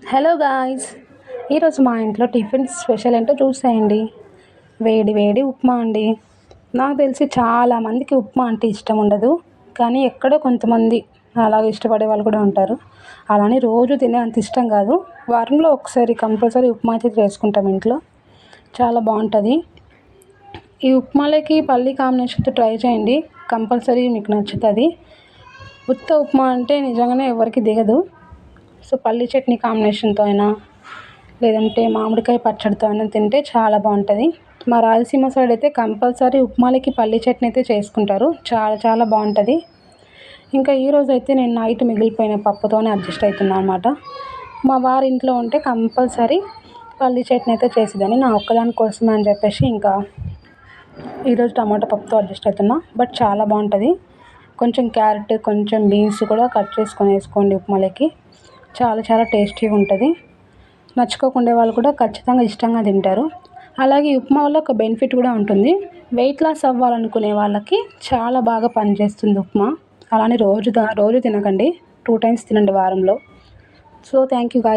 Hello guys, ఈరోజు మా ఇంట్లో టిఫిన్ స్పెషల్ ఏంటో చూసేయండి. వేడి వేడి ఉప్మా అండి. నాకు తెలిసి చాలామందికి ఉప్మా అంటే ఇష్టం ఉండదు, కానీ ఎక్కడో కొంతమంది అలాగ ఇష్టపడే వాళ్ళు కూడా ఉంటారు. అలానే రోజు తినే అంత ఇష్టం కాదు, వారంలో ఒకసారి కంపల్సరీ ఉప్మా అయితే చేసుకుంటాం ఇంట్లో. చాలా బాగుంటుంది. ఈ ఉప్మాలోకి పల్లి కాంబినేషన్తో ట్రై చేయండి, కంపల్సరీ మీకు నచ్చుతుంది. ఉత్త ఉప్మా అంటే నిజంగానే ఎవరికి దిగదు. సో పల్లి చట్నీ కాంబినేషన్తో అయినా, లేదంటే మామిడికాయ పచ్చడితో అయినా తింటే చాలా బాగుంటుంది. మా రాయలసీమ సైడ్ అయితే కంపల్సరీ ఉప్మాలకి పల్లి చట్నీ అయితే చేసుకుంటారు. చాలా చాలా బాగుంటుంది. ఇంకా ఈరోజు అయితే నేను నైట్ మిగిలిపోయిన పప్పుతోనే అడ్జస్ట్ అవుతున్నాను అనమాట. మా వారి ఇంట్లో ఉంటే కంపల్సరీ పల్లి చట్నీ అయితే చేసేదాన్ని, నా ఒక్కదాని కోసమే అని చెప్పేసి ఇంకా ఈరోజు టమాటా పప్పుతో అడ్జస్ట్ అవుతున్నా. బట్ చాలా బాగుంటుంది. కొంచెం క్యారెట్, కొంచెం బీన్స్ కూడా కట్ చేసుకొని వేసుకోండి ఉప్మాలకి. చాలా చాలా టేస్టీగా ఉంటుంది. నచ్చుకోకుండే వాళ్ళు కూడా ఖచ్చితంగా ఇష్టంగా తింటారు. అలాగే ఈ ఉప్మా వల్ల ఒక బెనిఫిట్ కూడా ఉంటుంది. వెయిట్ లాస్ అవ్వాలనుకునే వాళ్ళకి చాలా బాగా పనిచేస్తుంది ఉప్మా. అలానే రోజు తినకండి, 2 టైమ్స్ తినండి వారంలో. So thank you guys.